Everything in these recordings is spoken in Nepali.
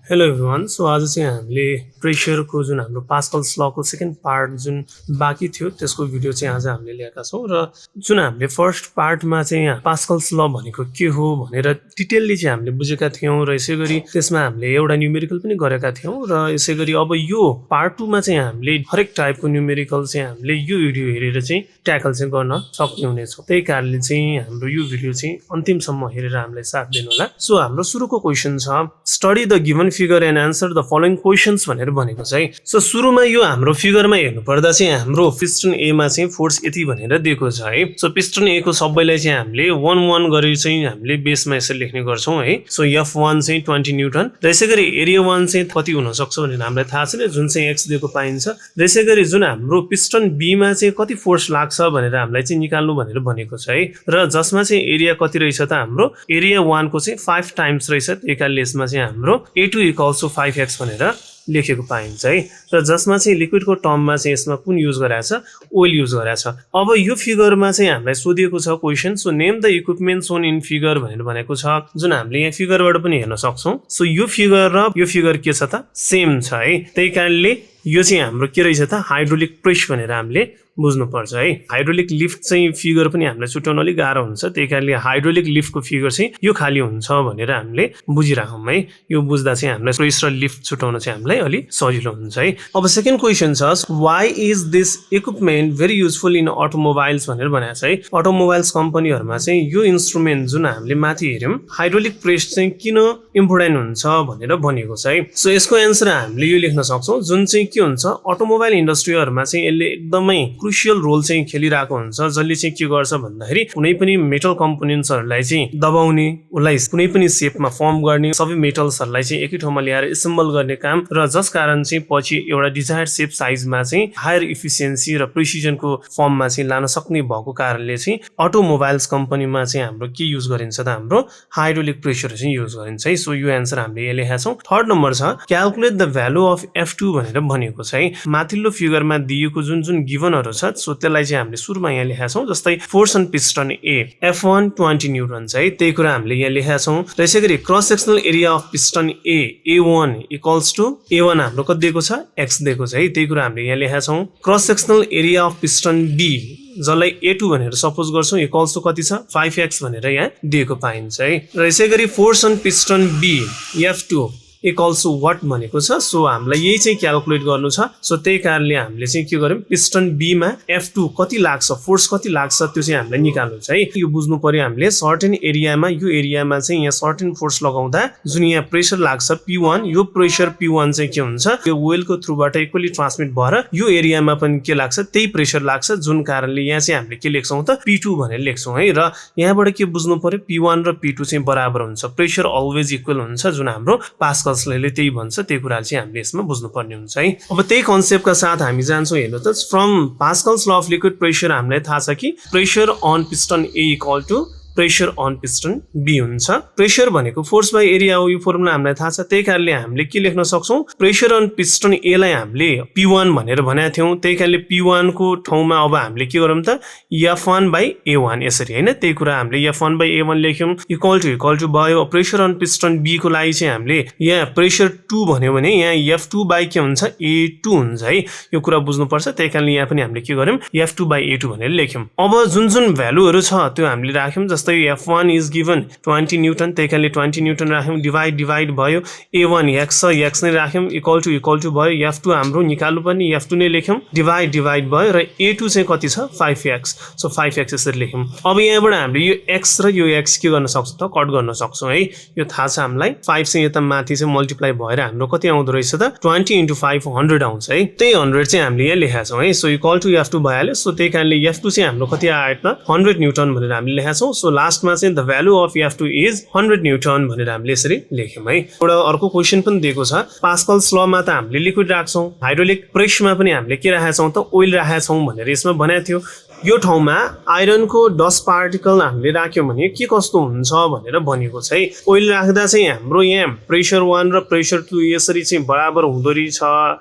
Hello everyone. सो आज चाहिँ हामीले प्रेसरको जुन हाम्रो पास्कल्स लको सेकेन्ड पार्ट जुन बाँकी थियो त्यसको भिडियो चाहिँ आज हामीले ल्याएका छौँ र जुन हामीले फर्स्ट पार्टमा चाहिँ यहाँ पास्कल्स ल भनेको के हो भनेर डिटेलली चाहिँ हामीले बुझेका थियौँ र यसै गरी त्यसमा हामीले एउटा न्युमेरिकल पनि गरेका थियौँ र यसै गरी अब यो पार्ट 2 मा चाहिँ हामीले हरेक टाइपको न्युमेरिकल चाहिँ हामीले यो भिडियो हेरेर चाहिँ ट्याकल चाहिँ गर्न सक्ने हुनेछौँ। त्यही कारणले चाहिँ हाम्रो यो भिडियो चाहिँ अन्तिमसम्म हेरेर हामीलाई साथ दिनु होला। सो हाम्रो सुरुको क्वेसन छ study the given figure and answer the following questions भनेर भनेको छ है। सो सुरुमा यो हाम्रो फिगरमा हेर्नु पर्दा चाहिँ हाम्रो पिस्टन ए मा चाहिँ फोर्स यति भनेर दिएको छ है। सो पिस्टन ए को सबैलाई चाहिँ हामीले 1 गरेर चाहिँ हामीले बेसमा यसरी लेख्ने गर्छौं है। सो F1 चाहिँ 20 न्युटन र यसैगरी एरिया 1 चाहिँ कति हुन सक्छ भनेर हामीलाई थाहा छैन, जुन चाहिँ x दिएको पाइन्छ। र यसैगरी जुन हाम्रो पिस्टन बी मा चाहिँ कति फोर्स लाग्छ भनेर हामीलाई चाहिँ निकाल्नु भनेर भनेको छ है। र जसमा चाहिँ एरिया कति रहेछ त हाम्रो एरिया 1 को चाहिँ 5 टाइम्स रहेछ। त्यही कारणले यसमा चाहिँ हाम्रो A2 = 5x भनेर लेखेको पाइन्छ है। र जसमा चाहिँ लिक्विडको टर्ममा चाहिँ यसमा कुन युज गरेको छ, ओइल युज गरेको छ। अब यो फिगरमा चाहिँ हामीलाई सोधिएको छ question, so name the equipment shown in figure भनेर भनेको छ, जुन हामीले यहाँ फिगरबाट पनि हेर्न सक्छौं। सो यो फिगर र यो फिगर के छ त, सेम छ है। त्यही कारणले यो चाहिँ हाम्रो के रहेछ त, हाइड्रोलिक प्रेस भनेर हामीले बुझ्नुपर्छ है। हाइड्रोलिक लिफ्ट चाहिँ फिगर पनि हामीलाई छुट्याउन अलिक गाह्रो हुन्छ, त्यही कारणले हाइड्रोलिक लिफ्टको फिगर चाहिँ यो खाली हुन्छ भनेर हामीले बुझिराखौँ है। यो बुझ्दा चाहिँ हामीलाई प्रेस र लिफ्ट छुट्याउन चाहिँ हामीलाई अलि सजिलो हुन्छ है। अब सेकेन्ड क्वेसन छ why is this equipment very useful in automobiles भनेर भनेको छ है। अटोमोबाइल्स कम्पनीहरुमा चाहिँ यो इन्स्ट्रुमेन्ट जुन हामीले माथि हेर्यौं हाइड्रोलिक प्रेस चाहिँ किन इम्पोर्टेन्ट हुन्छ भनेर भनेको छ है। सो यसको एन्सर हामीले यो लेख्न सक्छौं, जुन चाहिँ के हुन्छ अटोमोबाइल इन्डस्ट्रीहरुमा चाहिँ यसले एकदमै क्रुशियल रोल चाहिँ खेलिरहेको हुन्छ। जसले चाहिँ के गर्छ भन्दाखेरि कुनै पनि मेटल कम्पोनेन्ट्सहरुलाई चाहिँ दबाउने, उलाई कुनै पनि शेपमा फर्म गर्ने, सबै मेटल्सहरुलाई चाहिँ एकै ठाउँमा ल्याएर एसेम्बल गर्ने काम, र जस कारण चाहिँ पछि एउटा डिजायर्ड शेप साइजमा चाहिँ हायर इफिसिएन्सी र प्रिसिजनको फर्ममा चाहिँ लान सक्ने भएको कारणले चाहिँ अटोमोबाइल्स कम्पनीमा चाहिँ हाम्रो के युज गरिन्छ त, हाम्रो हाइड्रोलिक प्रेसर चाहिँ युज गरिन्छ है। सो यो एन्सर हामीले यहाँ लेखेका छौं। थर्ड नम्बर छ calculate the value of F2 भनेर भनेको छ है। माथिल्लो फिगरमा दिएको जुन जुन गिभनहरु छ सो त्यसलाई चाहिँ हामीले सुरुमा यहाँ लेखेका छौं। जस्तै force on piston A F1 20 newton छ है, त्यही कुरा हामीले यहाँ लेखेका छौं। र यसैगरी cross sectional area of piston A A1 = A1 हाम्रो कति दिएको छ, x दिएको छ है, त्यही कुरा हामीले यहाँ लेखेका छौं। Cross sectional area of piston B जसलाई A2 भनेर सपोज गर्छौं इक्वल्स टु कति छ, 5x भनेर यहाँ दिएको पाइन्छ है। र यसैगरी force on piston B F2 equals to what भनेको छ। सो हामीलाई यही चाहिँ क्याल्कुलेट गर्नु छ। सो त्यही कारणले हामीले चाहिँ के गर्यौं, पिस्टन बी मा F2 कति लाग्छ, फोर्स कति लाग्छ त्यो चाहिँ हामीले निकाल्नु छ है। यो बुझ्नु पर्यो हामीले सर्टेन एरियामा, यो एरियामा चाहिँ यहाँ सर्टेन फोर्स लगाउँदा जुन यहाँ प्रेसर लाग्छ P1, यो प्रेसर P1 चाहिँ के हुन्छ, यो वेलको थ्रुबाट इक्वली ट्रान्समिट भएर यो एरियामा पनि के लाग्छ, त्यही प्रेसर लाग्छ, जुन कारणले यहाँ चाहिँ हामीले के लेख्छौं त, P2 भनेर लेख्छौं है। र यहाँबाट के बुझ्नु पर्यो, P1 र P2 चाहिँ बराबर हुन्छ, प्रेसर अलवेज इक्वल हुन्छ, जुन हाम्रो पास्कल्सले त्यही भन्छ। त्यही कुरा चाहिँ हामीले यसमा बुझ्नुपर्ने हुन्छ है। अब त्यही कन्सेप्टका साथ हामी जान्छौं हेर्नु त, from Pascal's law of liquid pressure हामीलाई थाहा छ कि pressure on piston A = pressure on piston B हुन्छ। प्रेसर भनेको फोर्स बाइ एरिया हो, यो फर्मुला हामीलाई थाहा छ। त्यही कारणले हामीले के लेख्न सक्छौं, प्रेसर अन पिस्टन ए लाई हामीले P1 भनेर भनेका थियौं। त्यही कारणले P1 को ठाउँमा अब हामीले के गरौँ त, F1/A1 यसरी हैन। त्यही कुरा हामीले F1/A1 लेख्यौं इक्वल टु भयो प्रेसर अन पिस्टन बी को लागि चाहिँ हामीले यहाँ प्रेसर 2 भन्यो भने यहाँ F2/ के हुन्छ, A2 हुन्छ है। यो कुरा बुझ्नुपर्छ। त्यही कारणले यहाँ पनि हामीले के गर्यौं, F2/A2 भनेर लेख्यौं। अब जुन जुन भ्यालुहरु छ त्यो हामीले राख्यौं। जस्तै F1 इज गिभन 20 न्युटन, त्यही कारणले 20 न्युटन राख्यौं, डिवाइड भयो। A1 x छ, x नै राख्यौं, इक्वल टु भयो। F2 हाम्रो निकाल्नु पनि F2 नै लेख्यौं, डिवाइड भयो। र A2 चाहिँ कति छ, 5x। सो 5x यसरी लेख्यौं। अब यहाँबाट हामीले यो x र यो x के गर्न सक्छौं त, कट गर्न सक्छौं है। यो थाहा छ हामीलाई। 5 चाहिँ यता माथि चाहिँ मल्टिप्लाई भएर हाम्रो कति आउँदो रहेछ त, 20 * 5 100 आउँछ है। त्यही 100 चाहिँ हामीले यहाँ लेखेका छौं है। सो इक्वल टु F2 भइहाल्यो। सो त्यही कारणले F2 चाहिँ हाम्रो कति आयो त, 100 न्युटन भनेर हामीले लेखेका छौं। सो लास्टमा चाहिँ the value of F2 is 100 newton भनेर हामीले यसरी लेख्यौं है। एउटा अर्को क्वेशन पनि दिएको छ, पास्कल्स लमा त हामीले लिक्विड राख्छौं, हाइड्रोलिक प्रेसमा पनि हामीले के राखेका छौं त, ओइल राखेका छौं भनेर यसमा भनेको थियो। यो ठाउँमा आइरनको 10 पार्टिकल हामीले राख्यौँ भने के कस्तो हुन्छ भनेर भनेको छ है। ओइल राख्दा चाहिँ हाम्रो यहाँ प्रेसर 1 र प्रेसर 2 यसरी चाहिँ बराबर हुँदो रहेछ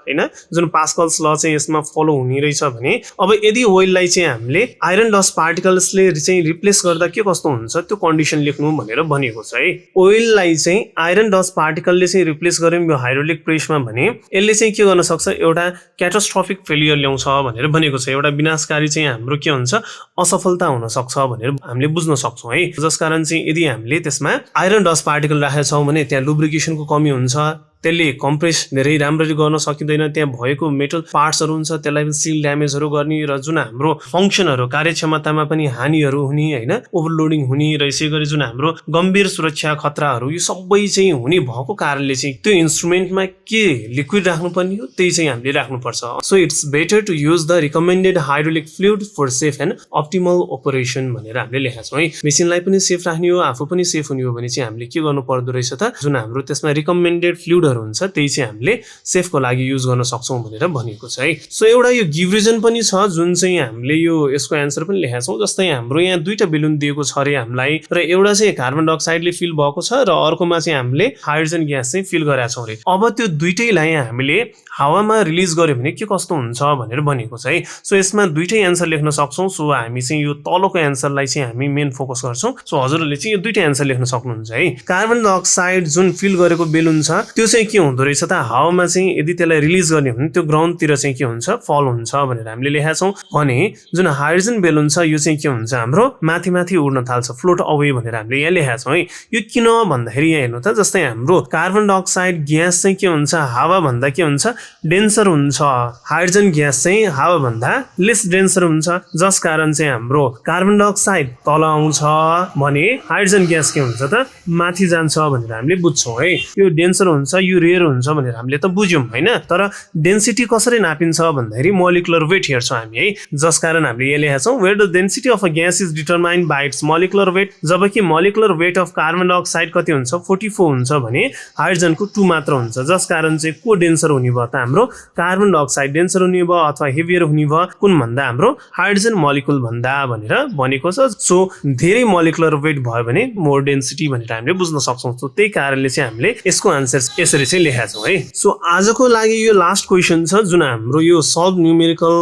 हैन, जुन पास्कल्स ल चाहिँ यसमा फलो हुने रहेछ भने अब यदि ओइललाई चाहिँ हामीले आइरन 10 पार्टिकल्सले चाहिँ रिप्लेस गर्दा के कस्तो हुन्छ त्यो कन्डिसन लेख्नु भनेर भनेको छ है। ओइललाई चाहिँ आइरन 10 पार्टिकलले चाहिँ रिप्लेस गर्यौँ यो हाइड्रोलिक प्रेसमा भने यसले चाहिँ के गर्न सक्छ, एउटा क्याटास्ट्रोफिक फेलियर ल्याउँछ भनेर भनेको छ। एउटा विनाशकारी चाहिँ हाम्रो के हुन्छ, असफलता हुन सक्छ भनेर हामीले बुझ्न सक्छौं है। जसकारण चाहिँ यदि हामीले त्यसमा आइरन 10 पार्टिकल राखेका छौं भने त्यहाँ लुब्रिकेसनको कमी हुन्छ, त्यसले कम्प्रेस धेरै राम्ररी गर्न सकिँदैन, त्यहाँ भएको मेटल पार्ट्सहरू हुन्छ त्यसलाई पनि सिल ड्यामेजहरू गर्ने र जुन हाम्रो फङ्क्सनहरू कार्यक्षमतामा पनि हानिहरू हुने हैन, ओभरलोडिङ हुने र यसै गरी जुन हाम्रो गम्भीर सुरक्षा खतराहरू यो सबै चाहिँ हुने भएको कारणले चाहिँ त्यो इन्स्ट्रुमेन्टमा के लिक्विड राख्नुपर्ने हो त्यही चाहिँ हामीले राख्नुपर्छ। So it's better to use the recommended hydraulic fluid for safe and optimal operation भनेर हामीले लेखेका छौँ है। मेसिनलाई पनि सेफ राख्ने हो, आफू पनि सेफ हुने हो भने चाहिँ हामीले के गर्नु पर्दो रहेछ त, जुन हाम्रो त्यसमा रिकमेन्डेड फ्लुइड हुन्छ त्यही चाहिँ हामीले सेफको लागि युज गर्न सक्छौं भनेर भनेको छ है। सो एउटा यो गिभ रिजन पनि छ जुन चाहिँ हामीले यो यसको एन्सर पनि लेखेका छौं। जस्तै हाम्रो यहाँ दुईटा बेलुन दिएको छ रे हामीलाई र एउटा चाहिँ कार्बन डाइअक्साइडले फिल भएको छ र अर्कोमा चाहिँ हामीले हाइड्रोजन ग्यास चाहिँ फिल गरेका छौं रे। अब त्यो दुईटैलाई हामीले हावामा रिलिज गर्यो भने के कस्तो हुन्छ भनेर भनेको छ है। सो यसमा दुईटै एन्सर लेख्न सक्छौं। सो हामी चाहिँ यो तलको एन्सरलाई चाहिँ हामी मेन फोकस गर्छौं। सो हजुरहरूले चाहिँ यो दुईटै एन्सर लेख्न सक्नुहुन्छ है। कार्बन डाइअक्साइड जुन फिल गरेको बेलुन छ त्यो चाहिँ के हुँदो रहेछ त, हावामा चाहिँ यदि त्यसलाई रिलिज गर्ने भने त्यो ग्राउन्डतिर चाहिँ के हुन्छ, फल हुन्छ भनेर हामीले लेखेका छौं। भने जुन हाइड्रोजन बेलुन छ यो चाहिँ के हुन्छ, हाम्रो माथि माथि उड्न थाल्छ, फ्लोट अवे भनेर हामीले यहाँ लेखेका छौं है। यो किन भन्दाखेरि यहाँ हेर्नु त, जस्तै हाम्रो कार्बन डाइअक्साइड ग्यास चाहिँ के हुन्छ, हावा भन्दा के हुन्छ, डेन्सर हुन्छ। हाइड्रोजन ग्यास चाहिँ हावा भन्दा लेस डेन्सर हुन्छ, जस कारण चाहिँ हाम्रो कार्बन डाइअक्साइड तल आउँछ भने हाइड्रोजन ग्यास के हुन्छ त, माथि जान्छ भनेर हामीले बुझ्छौं है। यो डेन्सर हुन्छ, यो रेयर हुन्छ भनेर हामीले त बुझ्यौं हैन। तर डेन्सिटी कसरी नापिन्छ भन्दाखेरि मोलिकुलर वेट हेर्छौं हामी है। जसकारण हामीले यहाँ लेखेका छौं, where the density of a gas is determined by its molecular weight. जबकि molecular weight of carbon dioxide कति हुन्छ, 44 हुन्छ भने हाइड्रोजनको 2 मात्र हुन्छ। जसकारण चाहिँ को डेन्सर हुने भयो त, हाम्रो कार्बन डाइअक्साइड डेन्सर हुने भयो अथवा हेभियर हुने भयो कुन भन्दा, हाम्रो हाइड्रोजन मोलिकुल भन्दा भनेर भनेको छ। सो धेरै मोलिकुलर वेट भयो भने मोर डेन्सिटी भनेर हामीले बुझ्न सक्छौं। सो त्यही कारणले चाहिँ हामीले यसको आन्सर यसरी चाहिँ लेखेका छौं है। सो आजको लागि यो लास्ट क्वेशन छ जुन हाम्रो यो सल्भ न्युमेरिकल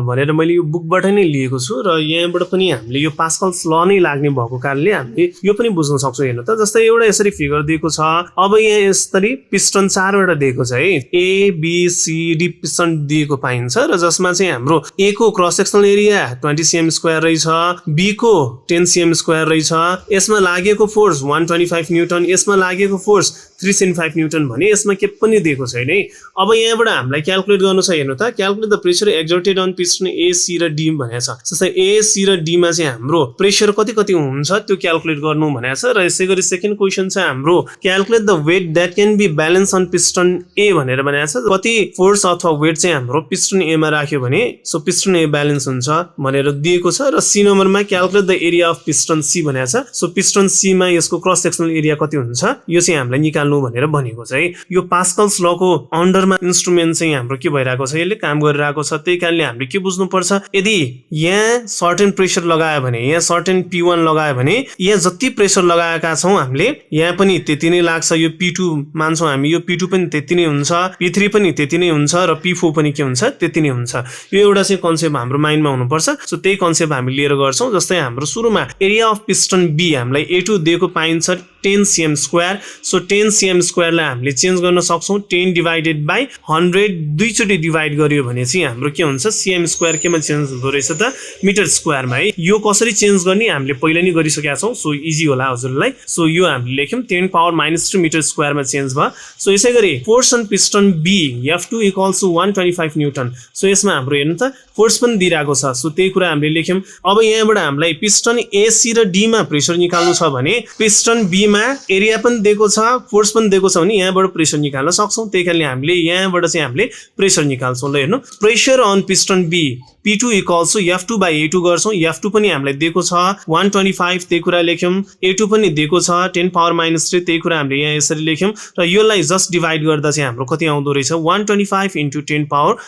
भनेर मैले यो बुकबाट नै लिएको छु र यहाँबाट पनि हामीले यो पास्कल्स ल नै लाग्ने भएको कारणले हामीले यो पनि बुझ्न सक्छौं। हेर्नु त, जस्तै एउटा यसरी फिगर दिएको छ। अब यहाँ यसरी पिस्टन 4 वटा दिएको छ है, A B C D piston दिएको पाइन्छ र जसमा चाहिँ हाम्रो ए को cross sectional area 20 cm square रहेछ, बी को 10 cm स्क्वायर रहेछ, यसमा लागेको फोर्स 125 न्यूटन, यसमा लागेको फोर्स 305 न्यूटन भने यसमा के पनि दिएको छैन है। अब यहाँबाट हामीलाई क्याल्कुलेट गर्नु छ। हेर्नु त, calculate the pressure exerted on piston A C र डी भनेको छ। जस्तै ए सी र डी मा चाहिँ हाम्रो प्रेसर कति कति हुन्छ त्यो क्याल्कुलेट गर्नु भनेको छ। र यसै गरी सेकेन्ड क्वेशन चाहिँ हाम्रो calculate the weight that can be balance on piston A भनेर भनेको छ। कति फोर्स अथवा वेट चाहिँ हाम्रो पिस्टन ए मा राख्यो भने सो पिस्टन ए ब्यालेन्स हुन्छ भनेर दिएको छ। र सी नम्बरमा calculate the area of piston C भनेको छ। सो पिस्टन सी मा यसको क्रस सेक्सनल एरिया कति हुन्छ यो चाहिँ हामीलाई निकाल्नु भनेर भनेको छ है। यो पास्कल्स लको अन्डरमा इन्स्ट्रुमेन्ट चाहिँ हाम्रो के भइरहेको छ, यसले काम गरिरहेको छ। त्यही कारणले हामीले के बुझ्नु पर्छ, यदि यहाँ सर्टेन प्रेसर लगायो भने, यहाँ सर्टेन P1 लगायो भने यहाँ जति प्रेसर लगाएका छौं हामीले यहाँ पनि त्यति नै लाग्छ। यो P2 मान्छौं हामी, यो P2 पनि त्यति नै हुन्छ, P3 पनि त्यति नै हुन्छ र P4 पनि के हुन्छ, त्यति नै हुन्छ। यो एउटा चाहिँ कन्सेप्ट हाम्रो माइन्डमा हुनुपर्छ। सो त्यही कन्सेप्ट हामी लिएर गर्छौं। जस्तै हाम्रो सुरुमा एरिया अफ पिस्टन बी हामीलाई A2 दिएको पाइन्छ 10 cm स्क्वायर। सो 10 cm स्क्वायरलाई हामीले चेन्ज गर्न सक्छौं 10 डिवाइडेड बाइ 100, दुईचोटी डिवाइड गरियो भने चाहिँ हाम्रो के हुन्छ, cm स्क्वायर केमा चेन्ज हुँदो रहेछ त, मिटर स्क्वायरमा है। यो कसरी चेन्ज गर्ने हामीले पहिला नै गरिसकेका छौं। सो इजी होला हजुरलाई। सो यो हामीले लेख्यौं 10⁻³ मिटर स्क्वायरमा चेन्ज भयो। सो यसै गरी force on piston B F2 equals to 125 newton. So यसमा हाम्रो हेर्नु त फोर्स पनि दिइरहेको छ। सो त्यही कुरा हामीले लेख्यौं। अब यहाँबाट हामीलाई पिस्टन ए सी र डी मा प्रेसर निकाल्नु छ भने पिस्टन बी मा एरिया पनि दिएको छ, फोर्स पनि दिएको छ भने यहाँबाट प्रेसर निकाल्न सक्छौं। त्यही कारणले हामीले यहाँबाट चाहिँ हामीले प्रेसर निकाल्छौं। ल हेर्नु, pressure on piston B P2 equals to F2 by A2 गर्छौं। F2 पनि हामीलाई दिएको छ 125, त्यही कुरा लेख्यौं। A2 पनि दिएको छ 10⁻³ त्यही कुरा हामीले यहाँ यसरी लेख्यौं। र योलाई जस्ट डिवाइड गर्दा चाहिँ हाम्रो कति आउँदो रहेछ, 125 * 10⁻³।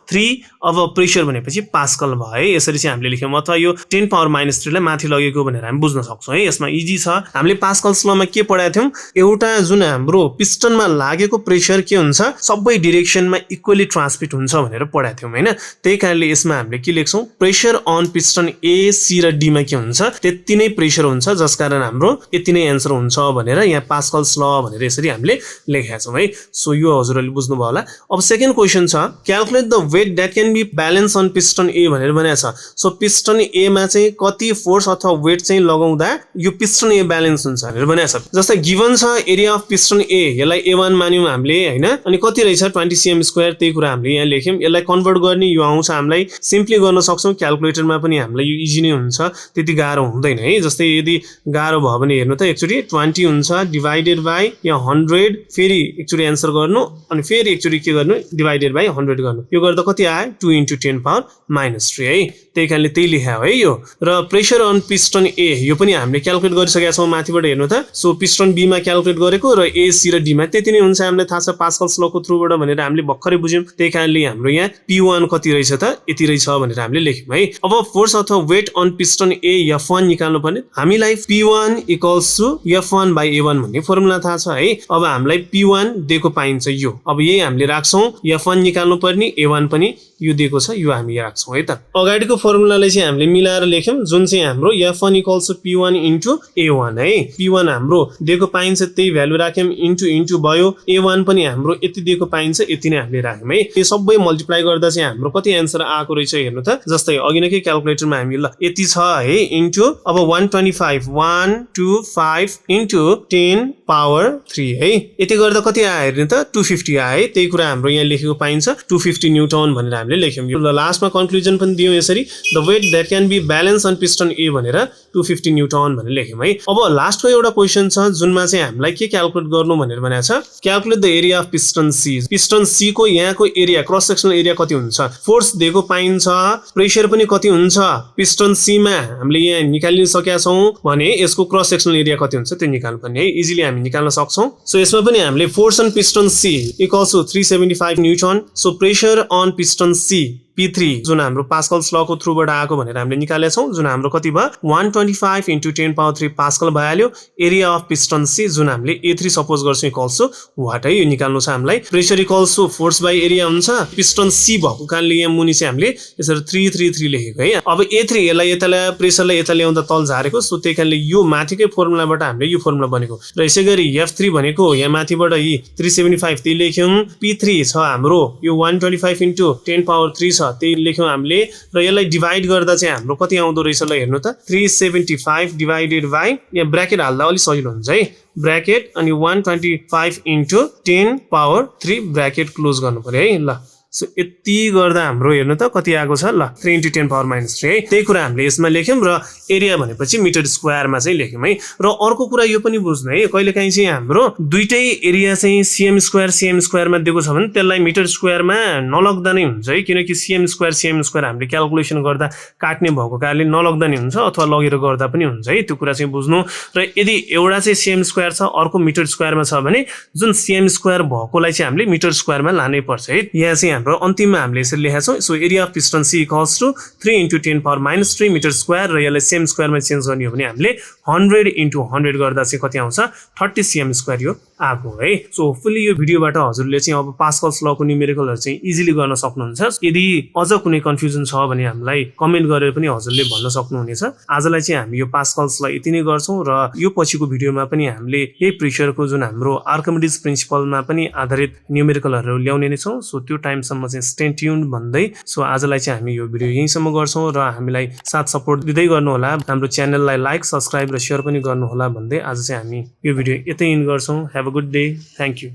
अब प्रेसर भनेपछि पास्कल भयो है। यसरी चाहिँ हामीले लेख्यौं अथवा यो 10 पावर माइनस 3 लाई माथि लगेको भनेर हामी बुझ्न सक्छौं है। यसमा इजी छ। हामीले पास्कल्स लमा के पढाएको थियौं, एउटा जुन हाम्रो पिस्टनमा लागेको प्रेशर के हुन्छ सबै डाइरेक्सनमा इक्वली ट्रान्समिट हुन्छ भनेर पढाएको थियौं हैन। त्यही कारणले यसमा हामीले के लेख्छौं, pressure on piston A C र डी मा के हुन्छ त्यति नै प्रेशर हुन्छ, जसकारण हाम्रो यति नै एन्सर हुन्छ भनेर यहाँ पास्कल्स ल भनेर यसरी हामीले लेखेका छौं है। सो यो हजुरहरूले बुझ्नुभयो होला। अब सेकेन्ड क्वेशन छ, calculate the weight that can be balance on piston A भनेर भनेको छ। सो पिस्टन ए मा चाहिँ कति फोर्स अथवा वेट चाहिँ लगाउँदा यो पिस्टन ए ब्यालेन्स हुन्छ भनेर भनेको छ। जस्तै गिवन छ एरिया अफ पिस्टन ए, यसलाई A1 मान्यौं हामीले हैन, अनि कति रहेछ 20 cm स्क्वायर, त्यही कुरा हामीले यहाँ लेख्यौं। यसलाई कन्भर्ट गर्ने यो आउँछ हामीलाई, सिम्पली गर्न सक्छौं, क्याल्कुलेटरमा पनि हामीलाई यो इजी नै हुन्छ, त्यति गाह्रो हुँदैन है। जस्तै यदि गाह्रो भयो भने हेर्नु त एकचोटी 20 हुन्छ डिवाइडेड बाइ यहाँ 100, फेरि एकचोटी एन्सर गर्नु अनि फेरि एकचोटी के गर्नु डिवाइडेड बाइ 100 गर्नु। यो गर्दा कति आयो 2 * 10 पावर माइनस 3 है। त्यही कारणले त्यही लेखा हो है यो। र प्रेशर अन पिस्टन ए यो पनि हामीले क्याल्कुलेट गरिसकेका छौं माथिबाट हेर्नु त। सो पिस्टन बी मा क्याल्कुलेट गरेको र ए सी र डी मा त्यति नै हुन्छ, हामीलाई थाहा छ पास्कल्स लको थ्रुबाट भनेर हामीले भर्खरै बुझ्यौं। त्यही कारणले हाम्रो यहाँ P1 कति रहेछ त यति रहेछ भनेर हामीले लेख्यौं है। अब फोर्स अथवा weight on piston A F1 निकाल्नु पर्ने, हामीलाई P1 = F1 / A1 भन्ने फर्मुला थाहा छ है। अब हामीलाई P1 दिएको पाइन्छ यो, अब यही हामीले राख्छौं, F1 निकाल्नु पर्ने, A1 पनि यो दिएको छ, यो हामी राख्छौं है त। अगाडिको फर्मुलालाई चाहिँ हामीले मिलाएर लेख्यौं, जुन चाहिँ हाम्रो F1 = P1 * A1 है। P1 हाम्रो दिएको पाइन्छ त्यही भ्यालु राख्यौं, इन्टु भयो, A1 पनि हाम्रो यति दिएको पाइन्छ यति नै हामीले राख्यौं है। यो सबै मल्टिप्लाई गर्दा चाहिँ हाम्रो कति एन्सर आएको रहेछ हेर्नु त। जस्तै अघि नै के क्याल्कुलेटरमा हामी ल यति छ है, इन्टु अब 125 * 10 पावर 3 है। यति गर्दा कति आयो हेर्नु त 250 आयो है। त्यही कुरा हाम्रो यहाँ लेखेको पाइन्छ 250 न्युटन भनेर हामीले लेख्यौं। यो लास्टमा कन्क्लुजन पनि दियौं यसरी, the weight that can be balance on piston A भनेर 250 न्युटन भनेर लेख्यौं है। अब लास्टको एउटा क्वेशन छ जुनमा चाहिँ हामीलाई के क्याल्कुलेट गर्नु भनेर भनेको छ, calculate the area of piston C. Piston C को यहाँको एरिया क्रस सेक्सनल एरिया कति हुन्छ, फोर्स दिएको पाइन्छ, प्रेशर पनि कति हुन्छ पिस्टन सी मा हामीले यहाँ निकालिन सकेका छौं भने यसको क्रस सेक्सनल एरिया कति हुन्छ त्यो निकाल्नु पर्ने है। इजिली हामी निकाल्न सक्छौं। सो यसमा पनि हामीले force on piston C = 375 newton. So pressure on piston C P3 जुन हाम्रो पास्कल्स लको थ्रुबाट आएको भनेर हामीले निकालेका छौं, जुन हाम्रो कति भयो 125 * 10 पावर 3 पास्कल भइहाल्यो। एरिया अफ पिस्टन सी जुन हामीले A3 सपोज गर्छौं = वाट है, यो निकाल्नु छ हामीलाई। प्रेशर = फोर्स बाइ एरिया हुन्छ, पिस्टन सी भएको कारणले यहाँ मुनि चाहिँ हामीले यसरी 333 लेखेको है। अब A3 यसलाई यताले प्रेशरलाई यता ल्याउँदा तल झारेको, सो त्यही कारणले यो माथिकै फर्मुलाबाट हामीले यो फर्मुला बनेको र यसैगरी F3 भनेको यहाँ माथिबाट यी 375 त्यही लेख्यौं। P3 छ हाम्रो यो 125 * 10 पावर 3 छ, त्यही लेख्यौं हामीले र यसलाई डिवाइड गर्दा चाहिँ हाम्रो कति आउँदो रहेछ ल हेर्नु त 375 डिवाइडेड बाइ यहाँ ब्र्याकेट हाल्दा अलि सजिलो हुन्छ है, ब्र्याकेट अनि 125 * 10 पावर 3 ब्र्याकेट क्लोज गर्नु पर्यो है। ल सो यति गर्दा हाम्रो हेर्नु त कति आएको छ ल 3 * 10 पावर माइनस 3 है। त्यही कुरा हामीले यसमा लेख्यौं र एरिया भनेपछि मिटर स्क्वायरमा चाहिँ लेख्यौं है। र अर्को कुरा यो पनि बुझ्नु है, कहिलेकाहीँ चाहिँ हाम्रो दुईटै एरिया चाहिँ cm स्क्वायरमा दिएको छ भने त्यसलाई मिटर स्क्वायरमा नलग्दा नै हुन्छ है, किनकि cm स्क्वायर हामीले क्याल्कुलेसन गर्दा काट्ने भएको कारणले नलग्दा नै हुन्छ अथवा लगेर गर्दा पनि हुन्छ है। त्यो कुरा चाहिँ बुझ्नु। र यदि एउटा चाहिँ cm स्क्वायर छ अर्को मिटर स्क्वायरमा छ भने जुन cm स्क्वायर भएकोलाई चाहिँ हामीले मिटर स्क्वायरमा लानै पर्छ है। यहाँ चाहिँ हाम्रो अन्तिममा हामीले यसरी लेखेका छौं। So area of piston C = 3 * 10 power minus 3 meter square र यसलाई सेम स्क्वायरमा चेन्ज गर्ने हो भने हामीले 100 * 100 गर्दा चाहिँ कति आउँछ 30 cm स्क्वायर यो आएको है। सो होपफुली यो भिडियोबाट हजुरले चाहिँ अब पास्कल्स लको न्युमेरिकलहरु चाहिँ इजिली गर्न सक्नुहुन्छ। यदि अझ कुनै कन्फ्युजन छ भने हामीलाई कमेन्ट गरेर पनि हजुरले भन्न सक्नुहुनेछ। आजलाई चाहिँ हामी यो पास्कल्सलाई यति नै गर्छौं र यो पछिको भिडियोमा पनि हामीले यही प्रेशरको जुन हाम्रो आर्किमिडीज प्रिन्सिपलमा पनि आधारित न्युमेरिकलहरु ल्याउने नै छौं। सो त्यो टाइमसम्म चाहिँ स्टे ट्युन्ड भन्दै सो आजलाई चाहिँ हामी यो भिडियो यहीसम्म गर्छौं र हामीलाई साथ सपोर्ट दिदै गर्नु होला। हाम्रो च्यानललाई लाइक, सब्स्क्राइब र शेयर पनि गर्नु होला भन्दै आज चाहिँ हामी यो भिडियो यतै इन गर्छौं। Have a good day. Thank you.